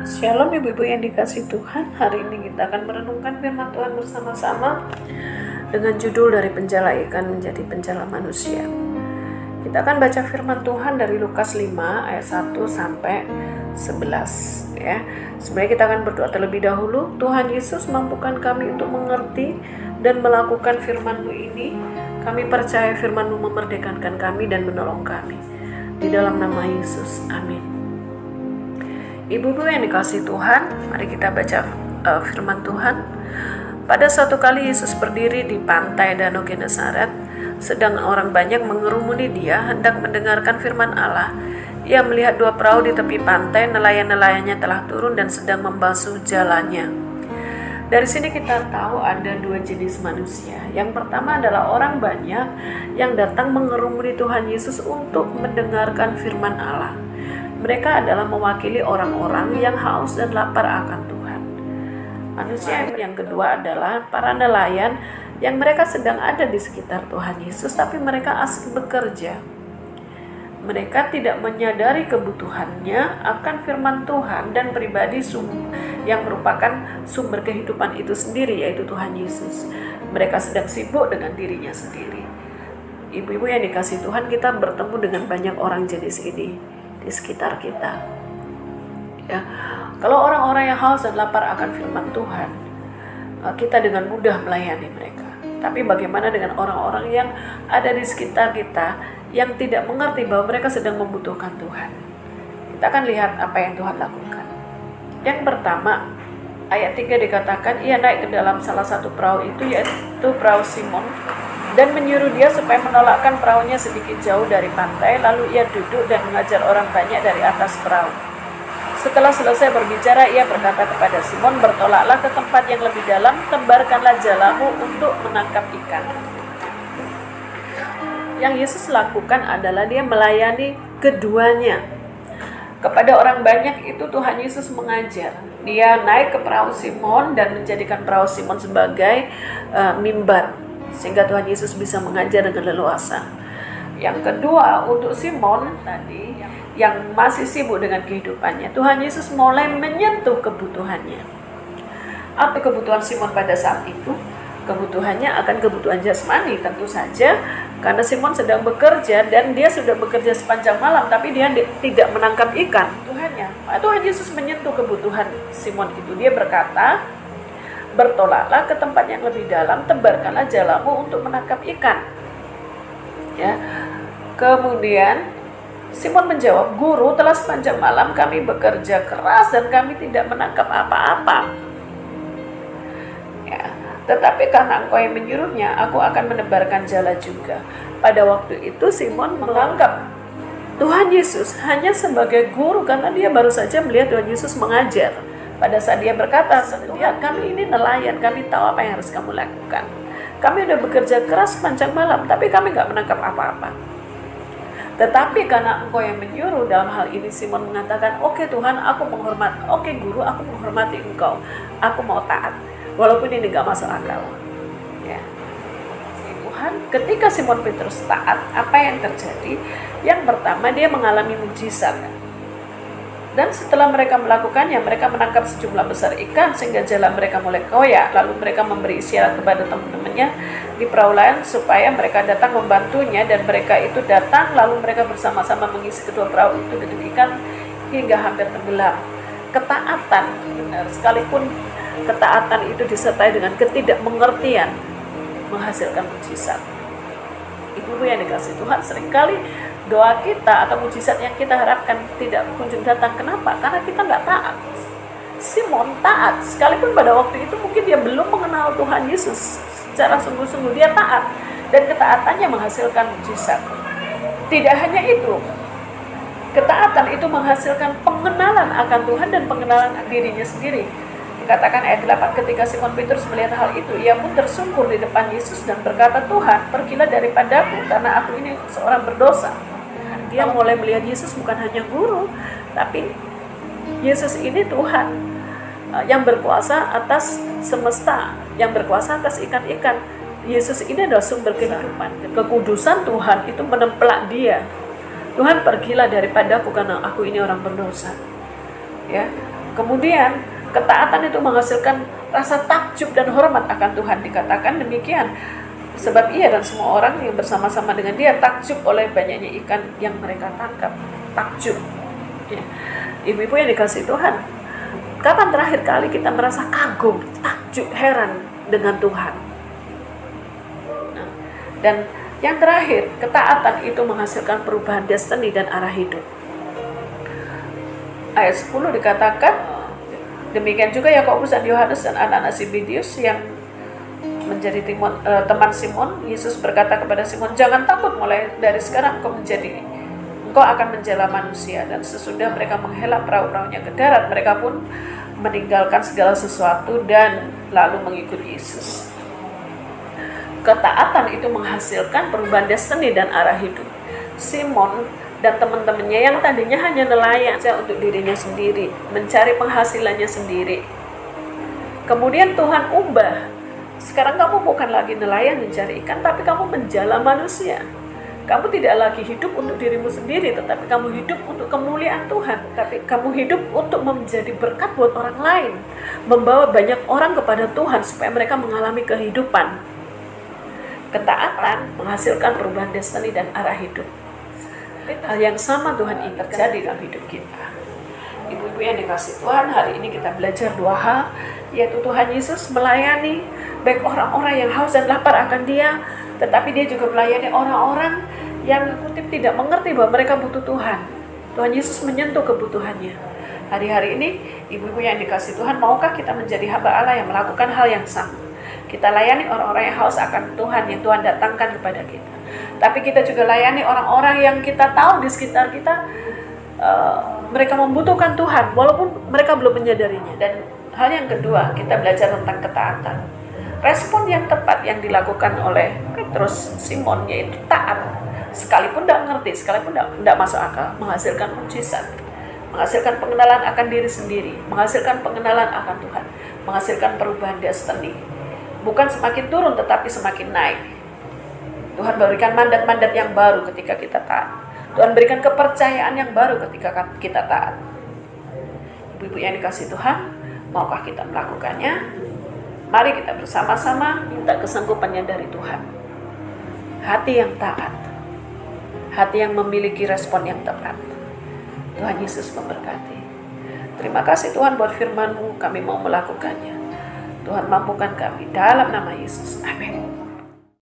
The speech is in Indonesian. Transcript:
Shalom ibu-ibu yang dikasih Tuhan. Hari ini kita akan merenungkan firman Tuhan bersama-sama dengan judul dari penjala ikan menjadi penjala manusia. Kita akan baca firman Tuhan dari Lukas 5 ayat 1 sampai 11 ya. Sebenarnya kita akan berdoa terlebih dahulu. Tuhan Yesus, mampukan kami untuk mengerti dan melakukan firman-Mu ini. Kami percaya firman-Mu memerdekakan kami dan menolong kami. Di dalam nama Yesus, amin. Ibu-ibu yang dikasih Tuhan, mari kita baca firman Tuhan. Pada suatu kali Yesus berdiri di pantai Danau Genesaret, sedang orang banyak mengerumuni Dia hendak mendengarkan firman Allah. Ia melihat dua perahu di tepi pantai, nelayan-nelayannya telah turun dan sedang membasuh jalannya. Dari sini kita tahu ada dua jenis manusia. Yang pertama adalah orang banyak yang datang mengerumuni Tuhan Yesus untuk mendengarkan firman Allah. Mereka adalah mewakili orang-orang yang haus dan lapar akan Tuhan. Manusia yang kedua adalah para nelayan yang mereka sedang ada di sekitar Tuhan Yesus, tapi mereka asik bekerja. Mereka tidak menyadari kebutuhannya akan firman Tuhan dan pribadi yang merupakan sumber kehidupan itu sendiri, yaitu Tuhan Yesus. Mereka sedang sibuk dengan dirinya sendiri. Ibu-ibu yang dikasih Tuhan, kita bertemu dengan banyak orang jenis ini di sekitar kita. Ya, kalau orang-orang yang haus dan lapar akan firman Tuhan, kita dengan mudah melayani mereka. Tapi bagaimana dengan orang-orang yang ada di sekitar kita yang tidak mengerti bahwa mereka sedang membutuhkan Tuhan? Kita akan lihat apa yang Tuhan lakukan. Yang pertama, ayat 3 dikatakan, ia naik ke dalam salah satu perahu itu, yaitu perahu Simon, dan menyuruh dia supaya menolakkan perahunya sedikit jauh dari pantai. Lalu ia duduk dan mengajar orang banyak dari atas perahu. Setelah selesai berbicara, ia berkata kepada Simon, bertolaklah ke tempat yang lebih dalam, tebarkanlah jalamu untuk menangkap ikan. Yang Yesus lakukan adalah dia melayani keduanya. Kepada orang banyak itu Tuhan Yesus mengajar. Dia naik ke perahu Simon dan menjadikan perahu Simon sebagai mimbar, sehingga Tuhan Yesus bisa mengajar dengan leluasa. Yang kedua, untuk Simon tadi yang masih sibuk dengan kehidupannya, Tuhan Yesus mulai menyentuh kebutuhannya. Apa kebutuhan Simon pada saat itu? Kebutuhannya akan kebutuhan jasmani tentu saja, karena Simon sedang bekerja dan dia sudah bekerja sepanjang malam, tapi dia tidak menangkap ikan. Tuhan Yesus menyentuh kebutuhan Simon itu. Dia berkata, bertolaklah ke tempat yang lebih dalam, tebarkanlah jalamu untuk menangkap ikan. Ya. Kemudian Simon menjawab, Guru, telah sepanjang malam kami bekerja keras dan kami tidak menangkap apa-apa. Ya. Tetapi karena Engkau yang menyuruhnya, aku akan menebarkan jala juga. Pada waktu itu Simon menganggap Tuhan Yesus hanya sebagai guru, karena dia baru saja melihat Tuhan Yesus mengajar. Pada saat dia berkata, Tuhan, kami ini nelayan, kami tahu apa yang harus kamu lakukan. Kami udah bekerja keras sepanjang malam, tapi kami gak menangkap apa-apa. Tetapi karena Engkau yang menyuruh, dalam hal ini Simon mengatakan, oke Tuhan, aku menghormati, oke Guru, aku menghormati Engkau. Aku mau taat, walaupun ini gak masuk akal. Ya. Tuhan, ketika Simon Petrus taat, apa yang terjadi? Yang pertama, dia mengalami mukjizat. Dan setelah mereka melakukannya, mereka menangkap sejumlah besar ikan sehingga jala mereka mulai koyak. Lalu mereka memberi isyarat kepada teman-temannya di perahu lain supaya mereka datang membantunya, dan mereka itu datang, lalu mereka bersama-sama mengisi kedua perahu itu dengan ikan hingga hampir tenggelam. Ketaatan, benar, sekalipun ketaatan itu disertai dengan ketidakmengertian, menghasilkan mukjizat. Ibu yang dikasih Tuhan, seringkali doa kita atau mujizat yang kita harapkan tidak kunjung datang. Kenapa? Karena kita nggak taat. Simon taat, sekalipun pada waktu itu mungkin dia belum mengenal Tuhan Yesus secara sungguh-sungguh, dia taat, dan ketaatannya menghasilkan mujizat. Tidak hanya itu, ketaatan itu menghasilkan pengenalan akan Tuhan dan pengenalan dirinya sendiri. Dikatakan ayat 8, ketika Simon Petrus melihat hal itu, ia pun tersungkur di depan Yesus dan berkata, Tuhan, pergilah daripadaku, karena aku ini seorang berdosa. Dia mulai melihat Yesus bukan hanya guru, tapi Yesus ini Tuhan yang berkuasa atas semesta, yang berkuasa atas ikan-ikan. Yesus ini adalah sumber kehidupan. Kekudusan Tuhan itu menempelak dia. Tuhan, pergilah daripadaku karena aku ini orang berdosa. Ya. Kemudian ketaatan itu menghasilkan rasa takjub dan hormat akan Tuhan. Dikatakan demikian, sebab ia dan semua orang yang bersama-sama dengan dia takjub oleh banyaknya ikan yang mereka tangkap. Takjub ya. Ibu-ibu yang dikasih Tuhan, kapan terakhir kali kita merasa kagum, takjub, heran dengan Tuhan? Nah, dan yang terakhir, ketaatan itu menghasilkan perubahan destiny dan arah hidup. Ayat 10 dikatakan, demikian juga Yakobus dan Yohanes dan anak-anak Zebedeus yang menjadi teman Simon. Yesus berkata kepada Simon, jangan takut, mulai dari sekarang engkau akan menjala manusia. Dan sesudah mereka menghela perahu-perahunya ke darat, mereka pun meninggalkan segala sesuatu dan lalu mengikut Yesus. Ketaatan itu menghasilkan perubahan destiny dan arah hidup. Simon dan teman-temannya yang tadinya hanya nelayan untuk dirinya sendiri, mencari penghasilannya sendiri, kemudian Tuhan ubah. Sekarang kamu bukan lagi nelayan mencari ikan, tapi kamu menjala manusia. Kamu tidak lagi hidup untuk dirimu sendiri, tetapi kamu hidup untuk kemuliaan Tuhan. Tapi kamu hidup untuk menjadi berkat buat orang lain, membawa banyak orang kepada Tuhan supaya mereka mengalami kehidupan. Ketaatan menghasilkan perubahan destiny dan arah hidup. Hal yang sama Tuhan ingin terjadi dalam hidup kita. Ibu-ibu yang dikasih Tuhan, hari ini kita belajar 2 hal, yaitu Tuhan Yesus melayani baik orang-orang yang haus dan lapar akan Dia, tetapi Dia juga melayani orang-orang yang kutip tidak mengerti bahwa mereka butuh Tuhan. Tuhan Yesus menyentuh kebutuhannya. Hari-hari ini, ibu-ibu yang dikasih Tuhan, maukah kita menjadi hamba Allah yang melakukan hal yang sama? Kita layani orang-orang yang haus akan Tuhan, yang Tuhan datangkan kepada kita. Tapi kita juga layani orang-orang yang kita tahu di sekitar kita, mereka membutuhkan Tuhan, walaupun mereka belum menyadarinya. Dan hal yang kedua, kita belajar tentang ketaatan. Respon yang tepat yang dilakukan oleh Petrus, Simon, yaitu taat. Sekalipun tidak mengerti, sekalipun tidak masuk akal, menghasilkan mujizat, menghasilkan pengenalan akan diri sendiri, menghasilkan pengenalan akan Tuhan, menghasilkan perubahan destiny. Bukan semakin turun, tetapi semakin naik. Tuhan berikan mandat-mandat yang baru ketika kita taat. Tuhan berikan kepercayaan yang baru ketika kita taat. Ibu-ibu yang dikasih Tuhan, maukah kita melakukannya? Mari kita bersama-sama minta kesanggupannya dari Tuhan. Hati yang taat, hati yang memiliki respon yang tepat. Tuhan Yesus memberkati. Terima kasih Tuhan buat firman-Mu, kami mau melakukannya. Tuhan mampukan kami dalam nama Yesus. Amin.